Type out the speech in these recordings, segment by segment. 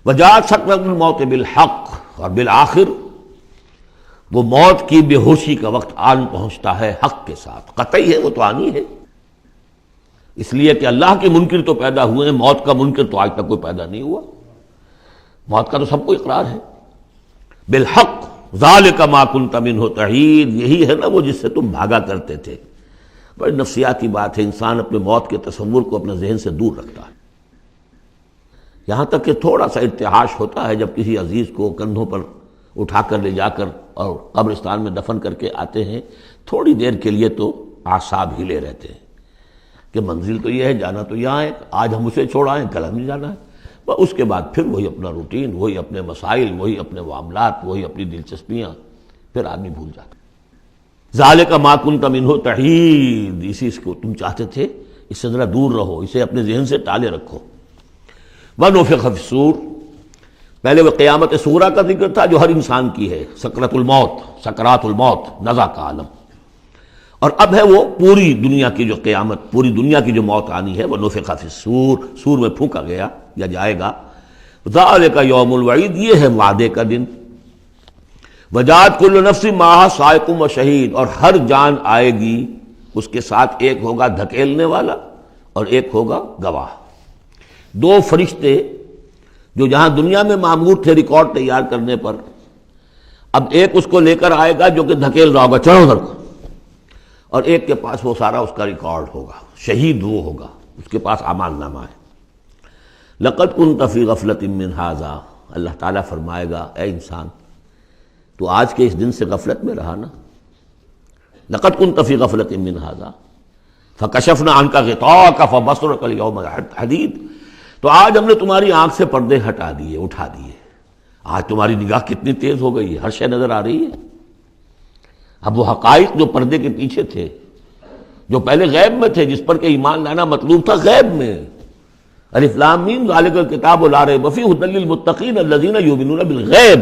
وجاءت سکرۃ الموت بالحق، اور بالآخر وہ موت کی بے ہوشی کا وقت آن پہنچتا ہے حق کے ساتھ، قطعی ہے، وہ تو آنی ہے، اس لیے کہ اللہ کے منکر تو پیدا ہوئے ہیں، موت کا منکر تو آج تک کوئی پیدا نہیں ہوا، موت کا تو سب کو اقرار ہے۔ بالحق ذالک ما کنت منہ تحید، یہی ہے نا وہ جس سے تم بھاگا کرتے تھے۔ بڑی نفسیاتی بات ہے، انسان اپنے موت کے تصور کو اپنے ذہن سے دور رکھتا ہے، یہاں تک کہ تھوڑا سا ارتعاش ہوتا ہے جب کسی عزیز کو کندھوں پر اٹھا کر لے جا کر اور قبرستان میں دفن کر کے آتے ہیں، تھوڑی دیر کے لیے تو اعصاب ہلے رہتے ہیں کہ منزل تو یہ ہے، جانا تو یہاں ہے، آج ہم اسے چھوڑ آئیں، کل ہمیں جانا ہے، بس اس کے بعد پھر وہی اپنا روٹین، وہی اپنے مسائل، وہی اپنے معاملات، وہی اپنی دلچسپیاں، پھر آدمی بھول جاتا ہے۔ ذالک ما کنت منہ تحید، اسی کو تم چاہتے تھے، اس سے ذرا دور رہو، اسے اپنے ذہن سے ٹالے رکھو۔ وَنُفِخَ فِی الصُّورِ، پہلے وہ قیامت صغریٰ کا ذکر تھا جو ہر انسان کی ہے، سکرۃ الموت، سکرات الموت، نزع کا عالم، اور اب ہے وہ پوری دنیا کی جو قیامت، پوری دنیا کی جو موت آنی ہے، وَنُفِخَ فِی الصُّورِ، سور میں پھونکا گیا یا جائے گا، ذَلِکَ یوم الوعید، یہ ہے وعدے کا دن۔ وجاءت کل نفس معہا سائق و شہید، اور ہر جان آئے گی، اس کے ساتھ ایک ہوگا دھکیلنے والا اور ایک ہوگا گواہ۔ دو فرشتے جو جہاں دنیا میں معمور تھے ریکارڈ تیار کرنے پر، اب ایک اس کو لے کر آئے گا جو کہ دھکیل رہا ہوگا، چلو ادھر کو، اور ایک کے پاس وہ سارا اس کا ریکارڈ ہوگا، شہید وہ ہوگا، اس کے پاس اعمال نامہ ہے۔ لقد كنت في غفلة من هذا، اللہ تعالیٰ فرمائے گا اے انسان تو آج کے اس دن سے غفلت میں رہا نا، لقد كنت في غفلة من هذا فكشفنا عنك غطاءك فبصرك اليوم حديد، تو آج ہم نے تمہاری آنکھ سے پردے ہٹا دیے، اٹھا دیے، آج تمہاری نگاہ کتنی تیز ہو گئی ہے، ہر شے نظر آ رہی ہے۔ اب وہ حقائق جو پردے کے پیچھے تھے، جو پہلے غیب میں تھے، جس پر کہ ایمان لانا مطلوب تھا غیب میں، الف لام میم ذالک الکتاب لا ریب فیہ ھدی للمتقین الذین یؤمنون بالغیب،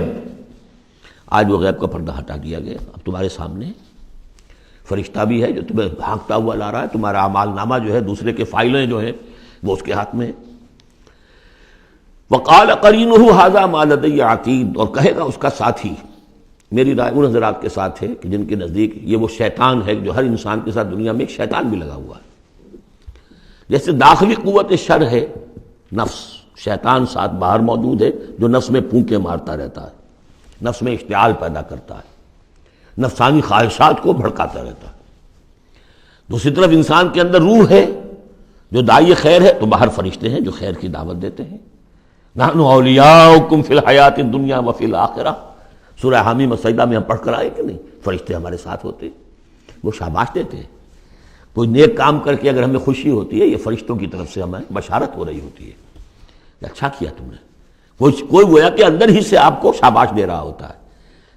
آج وہ غیب کا پردہ ہٹا دیا گیا، اب تمہارے سامنے فرشتہ بھی ہے جو تمہیں بھانکتا ہوا لا رہا ہے، تمہارا اعمال نامہ جو ہے، دوسرے کے فائلیں جو ہیں وہ اس کے ہاتھ میں ہے۔ وقال قرینہ ھذا ما لدی عتید، اور کہے گا اس کا ساتھی، میری رائے ان حضرات کے ساتھ ہے کہ جن کے نزدیک یہ وہ شیطان ہے جو ہر انسان کے ساتھ دنیا میں ایک شیطان بھی لگا ہوا ہے، جیسے داخلی قوت شر ہے نفس، شیطان ساتھ باہر موجود ہے جو نفس میں پھونکے مارتا رہتا ہے، نفس میں اشتعال پیدا کرتا ہے، نفسانی خواہشات کو بھڑکاتا رہتا ہے۔ دوسری طرف انسان کے اندر روح ہے جو داعی خیر ہے، تو باہر فرشتے ہیں جو خیر کی دعوت دیتے ہیں۔ نحن اولیاؤکم فی الحیات الدنیا وفی الآخرہ، سورہ حامیم السجدہ میں ہم پڑھ کر آئے کہ نہیں، فرشتے ہمارے ساتھ ہوتے ہیں، وہ شاباش دیتے ہیں، کوئی نیک کام کر کے اگر ہمیں خوشی ہوتی ہے، یہ فرشتوں کی طرف سے ہمیں بشارت ہو رہی ہوتی ہے کہ اچھا کیا تم نے، کوئی گویا کہ اندر ہی سے آپ کو شاباش دے رہا ہوتا ہے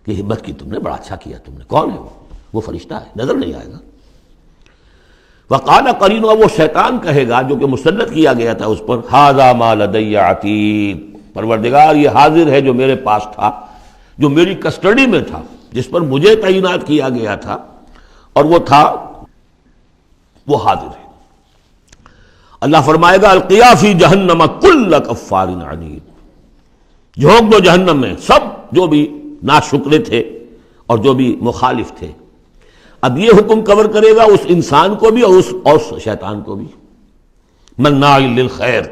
کہ ہمت کی تم نے، بڑا اچھا کیا تم نے۔ کون ہے وہ فرشتہ ہے، نظر نہیں آئے گا۔ وقال قرینہ، وہ شیطان کہے گا جو کہ مسلط کیا گیا تھا اس پر، ھذا ما لدی عتید، پروردگار یہ حاضر ہے جو میرے پاس تھا، جو میری کسٹڈی میں تھا، جس پر مجھے تعینات کیا گیا تھا، اور وہ تھا، وہ حاضر ہے۔ اللہ فرمائے گا القیا فی جہنم کل کفار عنید، جھونک دو جہنم میں سب جو بھی ناشکرے تھے اور جو بھی مخالف تھے۔ اب یہ حکم کور کرے گا اس انسان کو بھی اور شیطان کو بھی۔ مناع للخیر،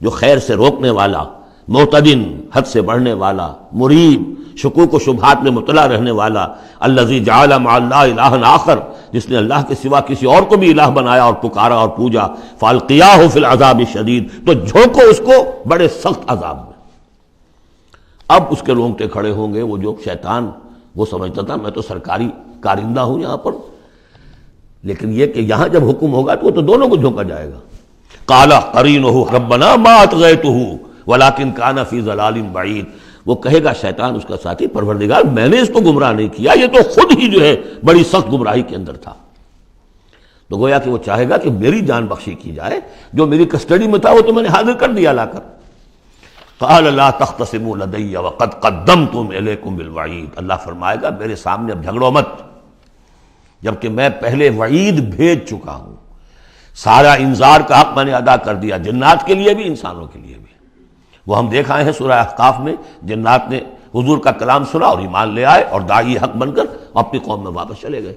جو خیر سے روکنے والا، معتدن، حد سے بڑھنے والا، مریب، شکوک و شبہات میں مطلع رہنے والا، الذی جعل مع اللہ الہا آخر، جس نے اللہ کے سوا کسی اور کو بھی الہ بنایا اور پکارا اور پوجا، فالقیاہ فی العذاب الشدید، تو جھونکو اس کو بڑے سخت عذاب میں۔ اب اس کے رونگٹے کھڑے ہوں گے، وہ جو شیطان وہ سمجھتا تھا میں تو سرکاری کارندہ ہوں یہاں پر، لیکن یہ کہ یہاں جب حکم ہوگا تو وہ تو دونوں کو جھونکا جائے گا۔ قال قرینہ ربنا ما اطغیتہ ولکن کان فی ضلال بعید، وہ کہے گا شیطان اس کا ساتھی، پروردگار میں نے اس کو گمراہ نہیں کیا، یہ تو خود ہی جو ہے بڑی سخت گمراہی کے اندر تھا۔ تو گویا کہ وہ چاہے گا کہ میری جان بخشی کی جائے، جو میری کسٹڈی میں تھا وہ تو میں نے حاضر کر دیا لا کر۔ قال لا تختصموا لدی وقد قدمتم الیکم بالوعید، اللہ فرمائے گا میرے سامنے اب جھگڑو مت، جبکہ میں پہلے وعید بھیج چکا ہوں، سارا انذار کا حق میں نے ادا کر دیا، جنات کے لیے بھی انسانوں کے لیے بھی۔ وہ ہم دیکھ آئے ہیں سورہ احقاف میں، جنات نے حضور کا کلام سنا اور ایمان لے آئے اور داعی حق بن کر اپنی قوم میں واپس چلے گئے۔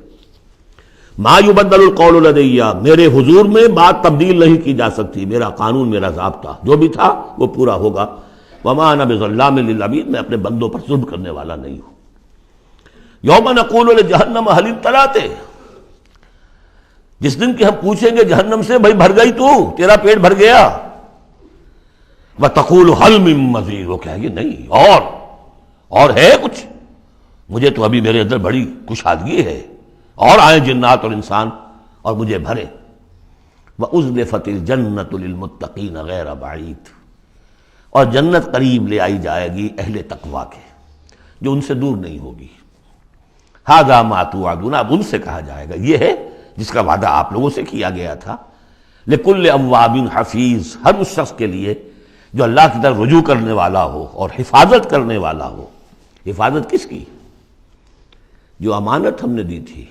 ما یبدل القول لدی، میرے حضور میں بات تبدیل نہیں کی جا سکتی، میرا قانون، میرا ضابطہ جو بھی تھا وہ پورا ہوگا۔ وما انا بظلام للعبید، میں اپنے بندوں پر ظلم کرنے والا نہیں ہوں۔ یوم نقول لجہنم هل امتلأت، جس دن کہ ہم پوچھیں گے جہنم سے بھائی بھر گئی تو، تیرا پیٹ بھر گیا؟ وتقول هل من مزید، وہ کہے گی نہیں اور ہے کچھ، مجھے تو ابھی میرے اندر بڑی کشادگی ہے، اور آئے جنات اور انسان اور مجھے بھرے۔ وَأُزْلِفَتِ الْجَنَّةُ لِلْمُتَّقِينَ غَيْرَ بَعِيدٍ، اور جنت قریب لے آئی جائے گی اہل تقویٰ کے، جو ان سے دور نہیں ہوگی۔ هَذَا مَا تُوعَدُونَ، اب ان سے کہا جائے گا یہ ہے جس کا وعدہ آپ لوگوں سے کیا گیا تھا۔ لِكُلِّ أَوَّابٍ حَفِيظٍ، ہر اس شخص کے لیے جو اللہ کی طرف رجوع کرنے والا ہو اور حفاظت کرنے والا ہو۔ حفاظت کس کی؟ جو امانت ہم نے دی تھی۔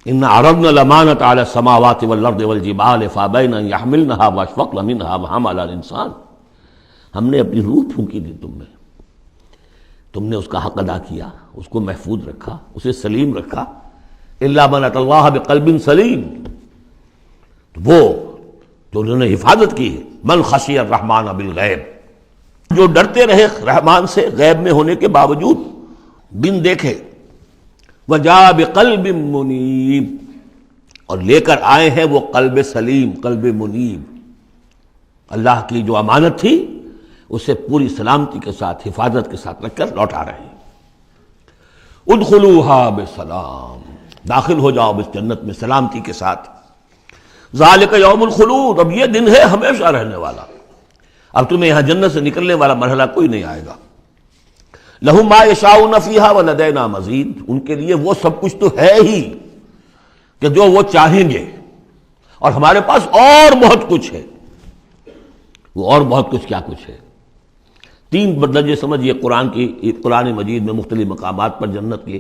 ان عرضنا الامانۃ علی السماوات والارض والجبال فابین ان یحملنها واشفقن منها وحملها الانسان، ہم نے اپنی روح پھونکی دی تم میں، تم نے اس کا حق ادا کیا، اس کو محفوظ رکھا، اسے سلیم رکھا۔ الا من اتى الله بقلب سلیم، تو وہ جو انہوں نے حفاظت کی ہے۔ من خشی الرحمن بالغیب، جو ڈرتے رہے رحمان سے غیب میں ہونے کے باوجود، بن دیکھے۔ وجاء بقلب منیب، اور لے کر آئے ہیں وہ قلب سلیم، قلب منیب، اللہ کی جو امانت تھی اسے پوری سلامتی کے ساتھ، حفاظت کے ساتھ رکھ کر لوٹا رہے ہیں۔ ادخلوها بسلام، داخل ہو جاؤ اس جنت میں سلامتی کے ساتھ۔ ذالک یوم الخلود، اب یہ دن ہے ہمیشہ رہنے والا، اب تمہیں یہاں جنت سے نکلنے والا مرحلہ کوئی نہیں آئے گا۔ لہم ما یشاؤون فیہا ولدینا مزید، ان کے لیے وہ سب کچھ تو ہے ہی کہ جو وہ چاہیں گے، اور ہمارے پاس اور بہت کچھ ہے۔ وہ اور بہت کچھ کیا کچھ ہے؟ تین درجے سمجھیے قرآن مجید میں مختلف مقامات پر جنت کے۔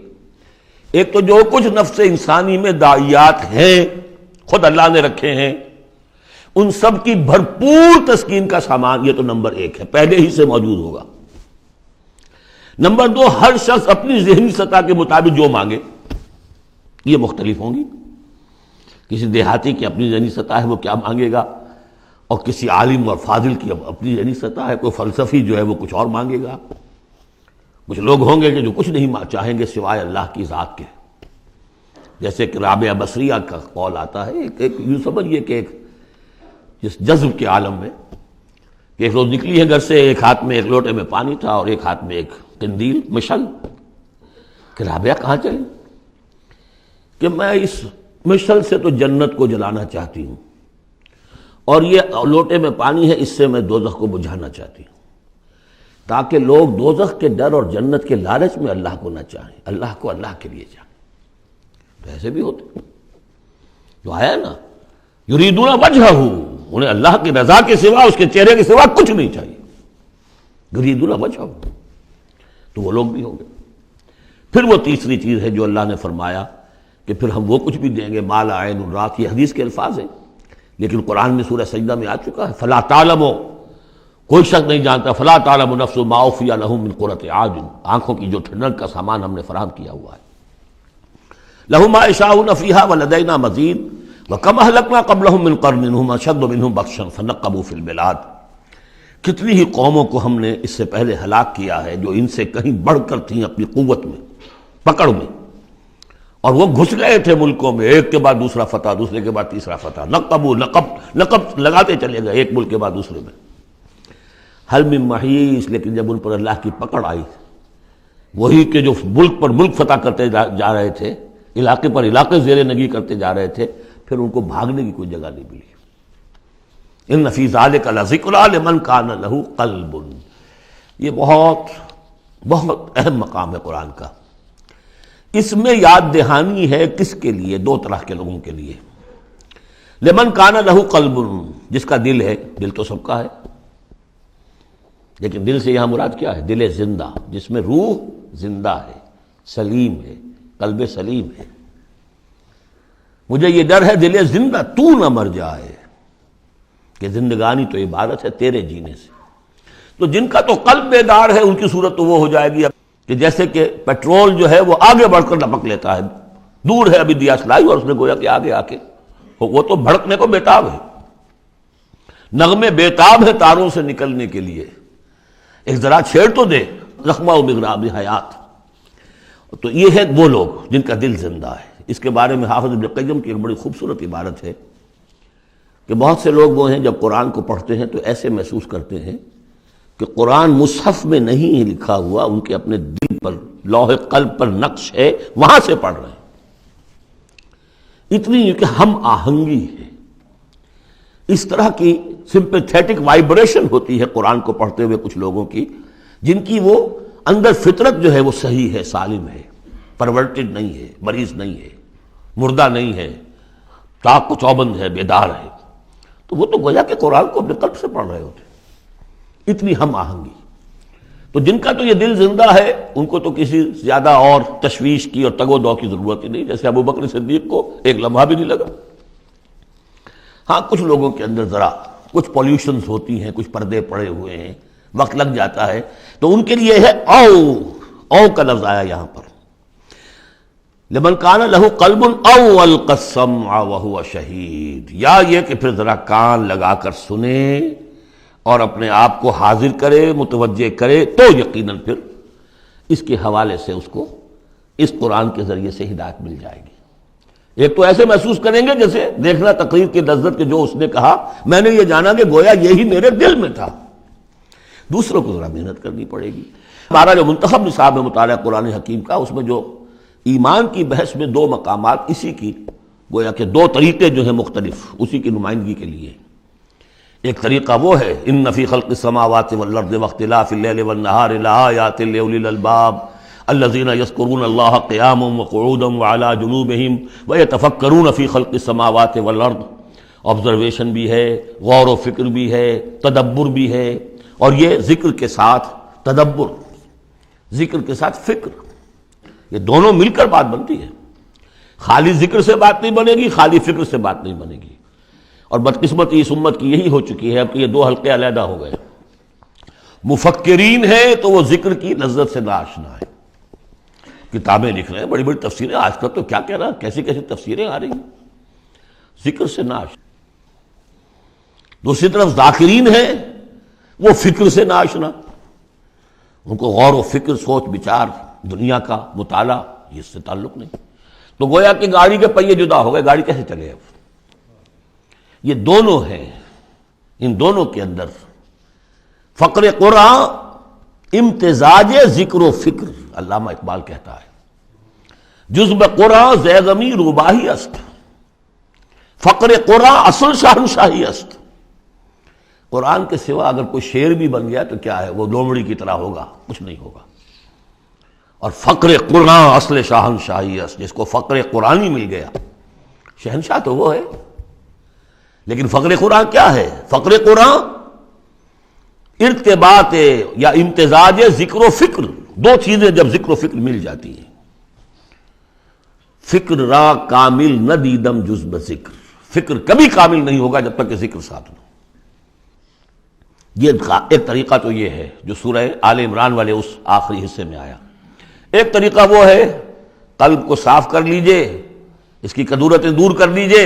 ایک تو جو کچھ نفس انسانی میں داعیات ہیں خود اللہ نے رکھے ہیں، ان سب کی بھرپور تسکین کا سامان، یہ تو نمبر ایک ہے، پہلے ہی سے موجود ہوگا۔ نمبر دو، ہر شخص اپنی ذہنی سطح کے مطابق جو مانگے، یہ مختلف ہوں گی۔ کسی دیہاتی کی اپنی ذہنی سطح ہے، وہ کیا مانگے گا، اور کسی عالم اور فاضل کی اپنی ذہنی سطح ہے، کوئی فلسفی جو ہے وہ کچھ اور مانگے گا۔ کچھ لوگ ہوں گے کہ جو کچھ نہیں چاہیں گے سوائے اللہ کی ذات کے، جیسے کہ رابعہ بصریہ کا قول آتا ہے، ایک یوں سمجھیے کہ ایک جس جذب کے عالم میں کہ ایک روز نکلی ہے گھر سے، ایک ہاتھ میں ایک لوٹے میں پانی تھا اور ایک ہاتھ میں ایک قندیل، مشل، کہ رابعہ کہاں چلے؟ کہ میں اس مشل سے تو جنت کو جلانا چاہتی ہوں، اور یہ لوٹے میں پانی ہے، اس سے میں دوزخ کو بجھانا چاہتی ہوں، تاکہ لوگ دوزخ کے ڈر اور جنت کے لالچ میں اللہ کو نہ چاہیں، اللہ کو اللہ کے لیے چاہیں۔ تو ایسے بھی ہوتے جو آیا نا، یریدون وجہہ، انہیں اللہ کی رضا کے سوا، اس کے چہرے کے سوا کچھ نہیں چاہیے، یریدون وجہہ، تو وہ لوگ بھی ہوں گے۔ پھر وہ تیسری چیز ہے جو اللہ نے فرمایا کہ پھر ہم وہ کچھ بھی دیں گے، ما لا عین رات، یہ حدیث کے الفاظ ہیں لیکن قرآن میں سورہ سجدہ میں آ چکا ہے۔ فلا تعلم، کوئی شخص نہیں جانتا، فلا تعلم نفس ما اخفی لهم من قرۃ اعین، آنکھوں کی جو ٹھنڈک کا سامان ہم نے فراہم کیا ہوا ہے۔ لهم ما یشاؤون فیہا ولدینا مزید، وکم اہلکنا قبلہم من قرن هم اشد منہم بطشا فنقبوا فی البلاد، کتنی ہی قوموں کو ہم نے اس سے پہلے ہلاک کیا ہے جو ان سے کہیں بڑھ کر تھیں اپنی قوت میں، پکڑ میں، اور وہ گھس گئے تھے ملکوں میں، ایک کے بعد دوسرا فتح، دوسرے کے بعد تیسرا فتح، نقب لگاتے چلے گئے ایک ملک کے بعد دوسرے میں۔ حل من محیص، لیکن جب ان پر اللہ کی پکڑ آئی، وہی کہ جو ملک پر ملک فتح کرتے جا رہے تھے، علاقے پر علاقے زیر نگی کرتے جا رہے تھے، پھر ان کو بھاگنے کی کوئی جگہ نہیں ملی۔ ان فی ذلک لذکری لمن کان لہ قلب، یہ بہت بہت اہم مقام ہے قرآن کا۔ اس میں یاد دہانی ہے کس کے لیے؟ دو طرح کے لوگوں کے لیے۔ لمن کان لہ قلب، جس کا دل ہے، دل تو سب کا ہے، لیکن دل سے یہاں مراد کیا ہے؟ دل زندہ، جس میں روح زندہ ہے، سلیم ہے، قلب سلیم ہے۔ مجھے یہ ڈر ہے دل زندہ تو نہ مر جائے، کہ زندگانی تو عبادت ہے تیرے جینے سے، تو جن کا تو قلب بیدار ہے ان کی صورت تو وہ ہو جائے گی کہ جیسے کہ پیٹرول جو ہے وہ آگے بڑھ کر لپک لیتا ہے، دور ہے ابھی دیا سلائی اور اس نے گویا کہ آگے آ کے وہ تو بھڑکنے کو بیتاب ہے، نغمے بیتاب ہے تاروں سے نکلنے کے لیے، ایک ذرا چھیڑ تو دے زخمہ و بغراب حیات۔ تو یہ ہے وہ لوگ جن کا دل زندہ ہے۔ اس کے بارے میں حافظ ابن قیم کی ایک بڑی خوبصورت عبارت ہے کہ بہت سے لوگ وہ ہیں جب قرآن کو پڑھتے ہیں تو ایسے محسوس کرتے ہیں کہ قرآن مصحف میں نہیں لکھا ہوا، ان کے اپنے دل پر لوح قلب پر نقش ہے، وہاں سے پڑھ رہے ہیں۔ اتنی کہ ہم آہنگی ہے، اس طرح کی سمپیتھیٹک وائبریشن ہوتی ہے قرآن کو پڑھتے ہوئے کچھ لوگوں کی، جن کی وہ اندر فطرت جو ہے وہ صحیح ہے، سالم ہے، پرورٹڈ نہیں ہے، مریض نہیں ہے، مردہ نہیں ہے، چاق و چوبند ہے، بیدار ہے، تو وہ تو گویا کہ قرآن کو اپنے قلب سے پڑھ رہے ہوتے، اتنی ہم آہنگی۔ تو جن کا تو یہ دل زندہ ہے ان کو تو کسی زیادہ اور تشویش کی اور تگ و دو کی ضرورت ہی نہیں، جیسے ابو بکر صدیق کو ایک لمحہ بھی نہیں لگا۔ ہاں کچھ لوگوں کے اندر ذرا کچھ پولیوشنز ہوتی ہیں، کچھ پردے پڑے ہوئے ہیں، وقت لگ جاتا ہے، تو ان کے لیے ہے او کا لفظ آیا یہاں پر، لمن کان لہ قلب او القى السمع وهو شہید، یا یہ کہ پھر ذرا کان لگا کر سنے اور اپنے آپ کو حاضر کرے، متوجہ کرے، تو یقیناً پھر اس کے حوالے سے اس کو اس قرآن کے ذریعے سے ہدایت مل جائے گی۔ ایک تو ایسے محسوس کریں گے جیسے دیکھنا تقریر کی لذت کہ جو اس نے کہا میں نے یہ جانا کہ گویا یہی میرے دل میں تھا۔ دوسروں کو ذرا محنت کرنی پڑے گی۔ ہمارا جو منتخب نصاب ہے مطالعہ قرآن حکیم کا، اس میں جو ایمان کی بحث میں دو مقامات اسی کی گویا کہ دو طریقے جو ہیں مختلف اسی کی نمائندگی کے لیے، ایک طریقہ وہ ہے ان فی خلق السماوات والارض واختلاف اللیل والنہار لآیات لأولی الالباب الذین یذکرون اللہ قیاما وقعودا وعلی جنوبہم ویتفکرون فی خلق السماوات والارض، آبزرویشن بھی ہے، غور و فکر بھی ہے، تدبر بھی ہے، اور یہ ذکر کے ساتھ تدبر، ذکر کے ساتھ فکر، یہ دونوں مل کر بات بنتی ہے۔ خالی ذکر سے بات نہیں بنے گی، خالی فکر سے بات نہیں بنے گی، اور بدقسمتی اس امت کی یہی ہو چکی ہے اب کہ یہ دو حلقے علیحدہ ہو گئے۔ مفکرین ہیں تو وہ ذکر کی لذت سے ناآشنا ہے، کتابیں لکھ رہے ہیں، بڑی بڑی تفسیریں، آج کل تو کیا کہہ رہا، کیسی کیسی تفسیریں آ رہی ہیں، ذکر سے ناآشنا۔ دوسری طرف ذاکرین ہیں وہ فکر سے ناآشنا، ان کو غور و فکر، سوچ بچار، دنیا کا مطالعہ یہ اس سے تعلق نہیں، تو گویا کہ گاڑی کے پہیے جدا ہو گئے، گاڑی کیسے چلے اب؟ یہ دونوں ہیں، ان دونوں کے اندر فقر قرآن امتزاج ذکر و فکر، علامہ اقبال کہتا ہے جزب قرآن زیغمی روباہی است، فقر قرآن اصل شہنشاہی است۔ قرآن کے سوا اگر کوئی شعر بھی بن گیا تو کیا ہے، وہ لومڑی کی طرح ہوگا، کچھ نہیں ہوگا۔ اور فقر قرآن اصل شہنشاہی است، جس کو فقر قرآنی مل گیا، شہنشاہ تو وہ ہے، لیکن فقر قرآن کیا ہے؟ فقر قرآن ارتباط یا امتزاج ذکر و فکر، دو چیزیں جب ذکر و فکر مل جاتی ہیں۔ فکر را کامل نہ دیدم جز بذکر، فکر کبھی کامل نہیں ہوگا جب تک کہ ذکر ساتھ نہ۔ یہ ایک طریقہ تو یہ ہے جو سورہ آل عمران والے اس آخری حصے میں آیا۔ ایک طریقہ وہ ہے قلب کو صاف کر لیجئے، اس کی کدورتیں دور کر لیجئے،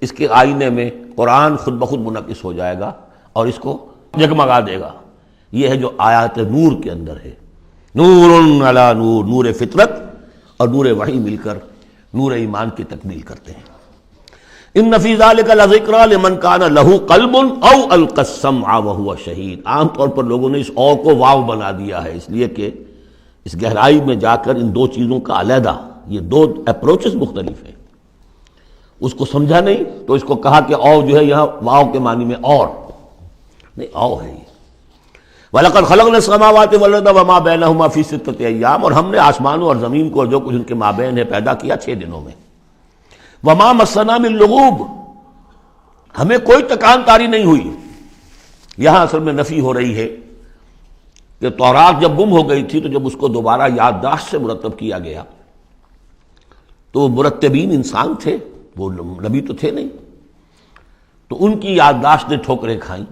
اس کے آئینے میں قرآن خود بخود منعکس ہو جائے گا اور اس کو جگمگا دے گا۔ یہ ہے جو آیات نور کے اندر ہے، نور علی نور، نور فطرت اور نور وحی مل کر نور ایمان کی تکمیل کرتے ہیں۔ ان فی ذلک لذکری لمن کان لہ قلب او القی السمع وہو شہید۔ عام طور پر لوگوں نے اس او کو واو بنا دیا ہے، اس لیے کہ اس گہرائی میں جا کر ان دو چیزوں کا علیحدہ، یہ دو اپروچز مختلف ہیں، اس کو سمجھا نہیں تو اس کو کہا کہ او جو ہے یہاں واو کے معنی میں اور نہیں، او ہے یہ۔ وَلَقَدْ خَلَقْنَا السَّمَاوَاتِ وَالْأَرْضَ وَمَا بَيْنَهُمَا فِي سِتَّةِ أَيَّامٍ، اور ہم نے آسمانوں اور زمین کو اور جو کچھ ان کے مابین ہے پیدا کیا 6 دنوں میں۔ وَمَا مَسَّنَا مِن لُغُوبٍ، ہمیں کوئی تکان تاری نہیں ہوئی۔ یہاں اصل میں نفی ہو رہی ہے کہ تورات جب گم ہو گئی تھی تو جب اس کو دوبارہ یادداشت سے مرتب کیا گیا تو مرتبین انسان تھے، وہ نبی تو تھے نہیں، تو ان کی یادداشت نے ٹھوکریں کھائیں۔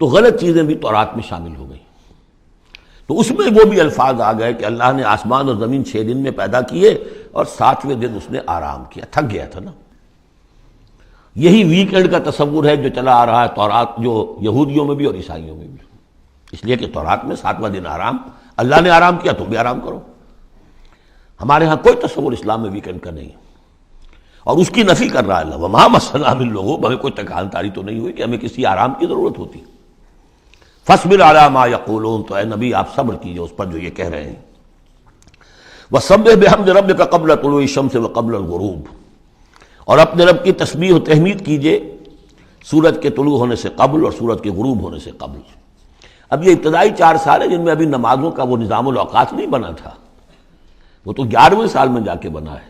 تو غلط چیزیں بھی تورات میں شامل ہو گئی. تو اس میں وہ بھی الفاظ آ گئے کہ اللہ نے آسمان اور زمین 6 دن میں پیدا کیے اور 7ویں دن اس نے آرام کیا. تھک گیا تھا نا. یہی ویکینڈ کا تصور ہے جو چلا آ رہا ہے تورات، جو یہودیوں میں بھی اور عیسائیوں میں بھی. اس لیے کہ تورات میں 7واں دن آرام، اللہ نے آرام کیا تم بھی آرام کرو. ہمارے ہاں کوئی تصور اسلام میں ویکینڈ کا نہیں ہے، اور اس کی نفی کر رہا ہے اللہ. وما مسنا من لغوب، ہمیں کوئی تکان تاری تو نہیں ہوئی کہ ہمیں کسی آرام کی ضرورت ہوتی. فاصبر علی ما یقولون، تو اے نبی آپ صبر کیجئے اس پر جو یہ کہہ رہے ہیں. وسبح بحمد ربک قبل طلوع الشمس وقبل الغروب، اور اپنے رب کی تسبیح و تحمید کیجئے سورج کے طلوع ہونے سے قبل اور سورج کے غروب ہونے سے قبل. اب یہ ابتدائی 4 سال ہیں جن میں ابھی نمازوں کا وہ نظام الاوقات نہیں بنا تھا، وہ تو 11ویں سال میں جا کے بنا ہے.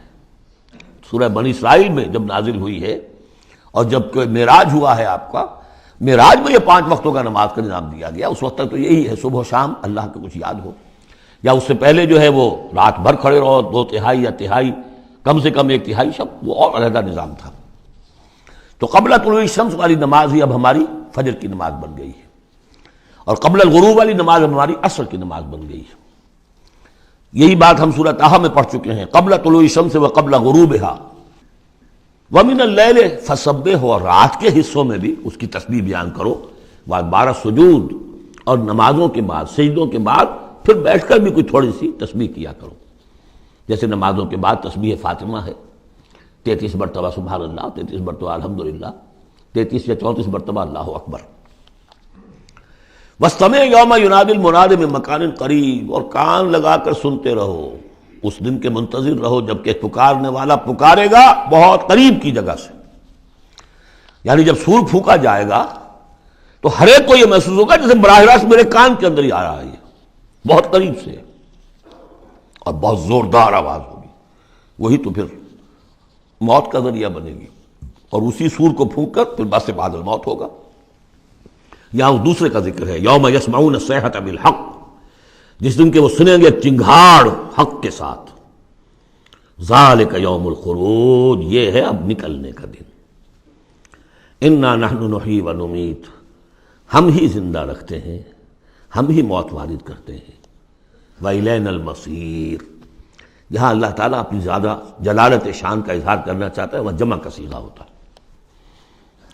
سورہ بنی اسرائیل میں جب نازل ہوئی ہے اور جب کہ معراج ہوا ہے آپ کا، معراج میں یہ 5 وقتوں کا نماز کا نظام دیا گیا. اس وقت تک تو یہی ہے صبح و شام اللہ کا کچھ یاد ہو، یا اس سے پہلے جو ہے وہ رات بھر کھڑے رہو 2 تہائی یا تہائی، کم سے کم 1 تہائی شب، وہ اور علیحدہ نظام تھا. تو قبل طلوع الشمس والی نماز ہی اب ہماری فجر کی نماز بن گئی ہے، اور قبل الغروب والی نماز ہماری عصر کی نماز بن گئی ہے. یہی بات ہم سورۃ طٰہٰ میں پڑھ چکے ہیں. قبل طلوع الشمس وقبل غروبها ومن اللیل فسبح، اور رات کے حصوں میں بھی اس کی تسبیح بیان کرو. وادبار السجود، اور نمازوں کے بعد سجدوں کے بعد پھر بیٹھ کر بھی کوئی تھوڑی سی تسبیح کیا کرو. جیسے نمازوں کے بعد تسبیح فاطمہ ہے 33 مرتبہ سبحان اللہ، 33 مرتبہ الحمدللہ، 33 یا 34 مرتبہ اللہ اکبر. وَاسْتَمِعْ يَوْمَ يُنَادِ الْمُنَادِ مِن مَّكَانٍ قَرِيبٍ، اور کان لگا کر سنتے رہو، اس دن کے منتظر رہو جبکہ پکارنے والا پکارے گا بہت قریب کی جگہ سے. یعنی جب سور پھونکا جائے گا تو ہر ایک کو یہ محسوس ہوگا جیسے براہ راست میرے کان کے اندر ہی آ رہا ہے، یہ بہت قریب سے اور بہت زوردار آواز ہوگی. وہی تو پھر موت کا ذریعہ بنے گی، اور اسی سور کو پھونک کر پھر بس بعد الموت ہوگا. یہاں دوسرے کا ذکر ہے یوم یسمعون الصیحۃ بالحق، جس دن کہ وہ سنیں گے چنگھاڑ حق کے ساتھ. ذالک یوم الخروج، یہ ہے اب نکلنے کا دن. انا نحن نحیی و نمیت، ہم ہی زندہ رکھتے ہیں، ہم ہی موت وارد کرتے ہیں. وإلینا المصیر، یہاں اللہ تعالیٰ اپنی زیادہ جلالت شان کا اظہار کرنا چاہتا ہے، وہ جمع کا صیغہ ہوتا ہے.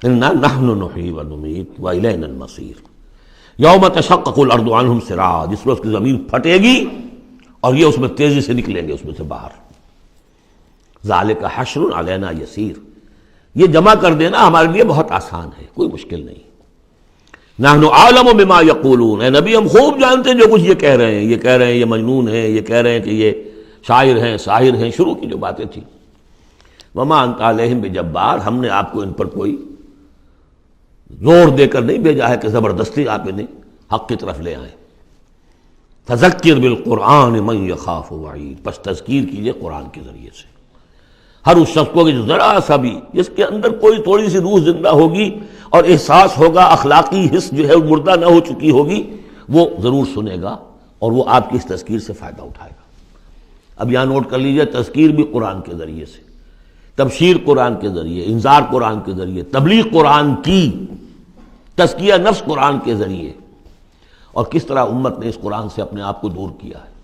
انا نحن نحیی و نمیت وإلینا المصیر. یوم تشقق الارض عنہم سراعا، جس روز کی زمین پھٹے گی اور یہ اس میں تیزی سے نکلیں گے اس میں سے باہر. ذالک حشر علینا یسیر، یہ جمع کر دینا ہمارے لیے بہت آسان ہے، کوئی مشکل نہیں. نحن اعلم بما یقولون، اے نبی ہم خوب جانتے ہیں جو کچھ یہ کہہ رہے ہیں، یہ کہہ رہے ہیں یہ مجنون ہیں، یہ کہہ رہے ہیں کہ یہ شاعر ہیں ساحر ہیں، شروع کی جو باتیں تھیں. وما انت علیہم بجبار، ہم نے آپ کو ان پر کوئی زور دے کر نہیں بھیجا ہے کہ زبردستی آپ انہیں حق کی طرف لے آئیں. فذکر بالقرآن من یخاف وعید، پس تذکیر کیجئے قرآن کے ذریعے سے ہر اس شخص کو کہ جو ذرا سا بھی جس کے اندر کوئی تھوڑی سی روح زندہ ہوگی اور احساس ہوگا، اخلاقی حس جو ہے مردہ نہ ہو چکی ہوگی، وہ ضرور سنے گا اور وہ آپ کی اس تذکیر سے فائدہ اٹھائے گا. اب یہاں نوٹ کر لیجئے، تذکیر بھی قرآن کے ذریعے سے، تبشیر قرآن کے ذریعے، انذار قرآن کے ذریعے، تبلیغ قرآن کی، تزکیہ نفس قرآن کے ذریعے. اور کس طرح امت نے اس قرآن سے اپنے آپ کو دور کیا ہے.